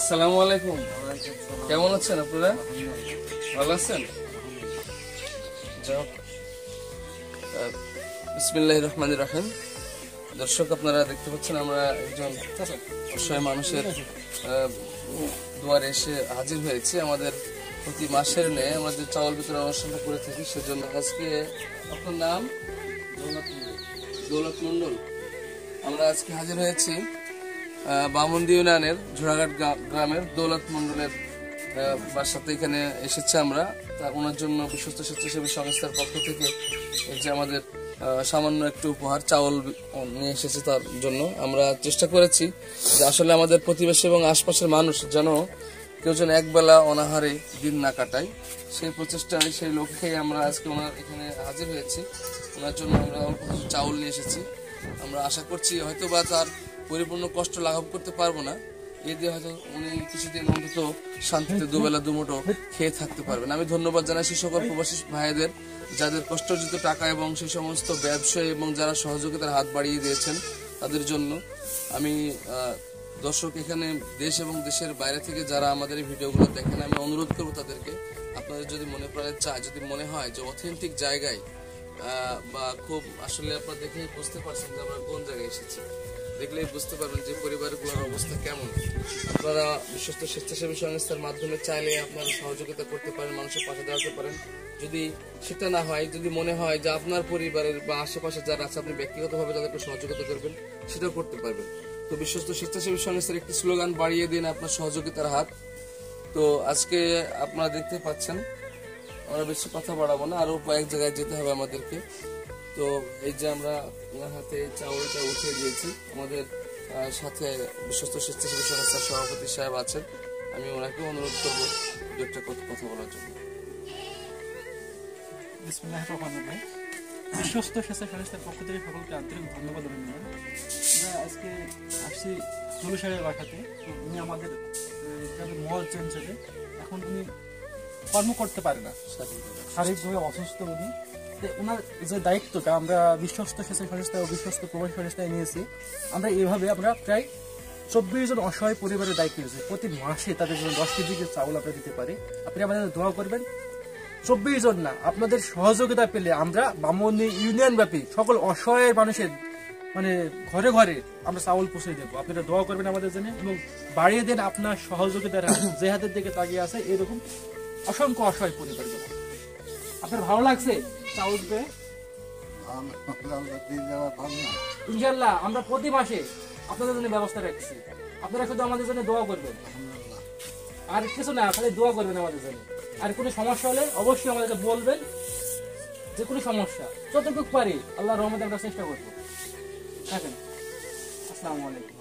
আসসালামু আলাইকুম। কেমন আছেন আপনারা? ভালো আছেন? বিসমিল্লাহির রহমানির রহিম। দর্শক, আপনারা দেখতে পাচ্ছেন আমরা একজন অসহায় মানুষের দুয়ারে এসে হাজির হয়েছি। আমাদের প্রতি মাসের ন্যায় আমাদের চাউল বিতরণ অনুষ্ঠানটা করে থাকি, সেজন্য আজকে আপনার নাম দৌলত মন্ডল। আমরা আজকে হাজির হয়েছি বামন্দি ইউনিয়নের ঝোড়াঘাট গ্রামের দৌলত মন্ডলের বাসাতে। এখানে এসেছি আমরা, তা ওনার জন্য বিশ্বস্ত স্বেচ্ছাসেবী সংস্থার পক্ষ থেকে এই যে আমাদের সামান্য একটু উপহার চাউল নিয়ে এসেছে। তার জন্য আমরা চেষ্টা করেছি যে আসলে আমাদের প্রতিবেশী এবং আশপাশের মানুষ যেন কেউ যেন একবেলা অনাহারে দিন না কাটায়, সেই প্রচেষ্টায় সেই লক্ষ্যে আমরা আজকে ওনার এখানে হাজির হয়েছি। ওনার জন্য আমরা অল্প কিছু চাউল নিয়ে এসেছি। আমরা আশা করছি হয়তো বা তার পরিপূর্ণ কষ্ট লাঘব করতে পারবো না, এ দিয়ে হয়তো উনি কিছুদিন অন্তত শান্তিতে দুবেলা দুমুঠো খেয়ে থাকতে পারবেন। আমি ধন্যবাদ জানাই সেই সকল প্রবাসী ভাইদের যাদের কষ্টার্জিত টাকা এবং সেই সমস্ত ব্যবসায়ী এবং যারা সহযোগিতার হাত বাড়িয়ে দিয়েছেন তাদের জন্য। আমি দর্শক, এখানে দেশ এবং দেশের বাইরে থেকে যারা আমাদের এই ভিডিওগুলো দেখেন, আমি অনুরোধ করবো তাদেরকে, আপনাদের যদি মনে প্রাণে চায়, যদি মনে হয় যে অথেন্টিক জায়গায় বা খুব আসলে আপনারা দেখেই বুঝতে পারছেন যে আমরা কোন জায়গায় এসেছি, দেখলেই বুঝতে পারবেন যে পরিবারগুলোর অবস্থা কেমন। আপনারা বিশ্বস্ত স্বেচ্ছাসেবী সংস্থার মাধ্যমে চাইলে আপনারা সহযোগিতা করতে পারেন, মানুষের পাশে দাঁড়াতে পারেন। যদি সেটা না হয়, যদি মনে হয় যে আপনার পরিবারের বা আশেপাশে যারা আছে আপনি ব্যক্তিগতভাবে তাদেরকে সহযোগিতা করবেন, সেটাও করতে পারবেন। তো বিশ্বস্ত স্বেচ্ছাসেবী সংস্থার একটি স্লোগান, বাড়িয়ে দিন আপনার সহযোগিতার হাত। তো আজকে আপনারা দেখতে পাচ্ছেন, আমরা বেশি কথা বাড়াবো না, আরো কয়েক জায়গায় যেতে হবে আমাদেরকে। তো এই যে আমরা ওনার হাতে চাউলটা উঠিয়ে দিয়েছি। আমাদের সাথে বিশ্বস্ত স্বেচ্ছাসেবী সংস্থার সভাপতি সাহেব আছেন, আমি ওনাকে অনুরোধ করবো দু একটা কথা বলার জন্য। বিসমিল্লাহির রহমানির রহিম। বিশ্বস্ত স্বেচ্ছাসেবী সংস্থার পক্ষ থেকে সকলকে আন্তরিক ধন্যবাদ জানাই। আমরা আজকে আসছি সলু সাহেবের বাসাতে। উনি আমাদের মহল অঞ্চলে এখন উনি কর্ম করতে পারে না, শারীরিকভাবে অসুস্থ উনি। ওনার যে দায়িত্বটা আমরা বিশ্বস্ত স্বেচ্ছাসেবী সংস্থা ও বিশ্বস্ত প্রবাসী সংস্থায় নিয়েছি, আমরা এইভাবে আমরা প্রায় 24 জন অসহায় পরিবারের দায়িত্ব নিয়েছি। প্রতি মাসে তাদের জন্য 10 কেজি চাউল আমরা দিতে পারি। আপনি আমাদের দোয়া করবেন। 24 জন না, আপনাদের সহযোগিতা পেলে আমরা বামন্দি ইউনিয়ন ব্যাপী সকল অসহায় মানুষের ঘরে ঘরে আমরা চাউল পৌঁছে দেবো। আপনারা দোয়া করবেন আমাদের জন্য এবং বাড়িয়ে দেন আপনার সহযোগিতার যে হাতের দিকে তাকিয়ে আছে এরকম অসংখ্য অসহায় পরিবারগুলো। আপনার ভালো লাগছে চাউল পেয়ে? ইনশাল্লাহ আমরা প্রতি মাসে আপনাদের জন্য ব্যবস্থা রাখছি। আপনারা শুধু আমাদের জন্য দোয়া করবেন, আর কিছু না, খালি দোয়া করবেন আমাদের জন্য। আর কোনো সমস্যা হলে অবশ্যই আমাদেরকে বলবেন, যে কোনো সমস্যা যতটুকু পারি আল্লাহর রহমতে আমরা চেষ্টা করবো। আসসালামু আলাইকুম।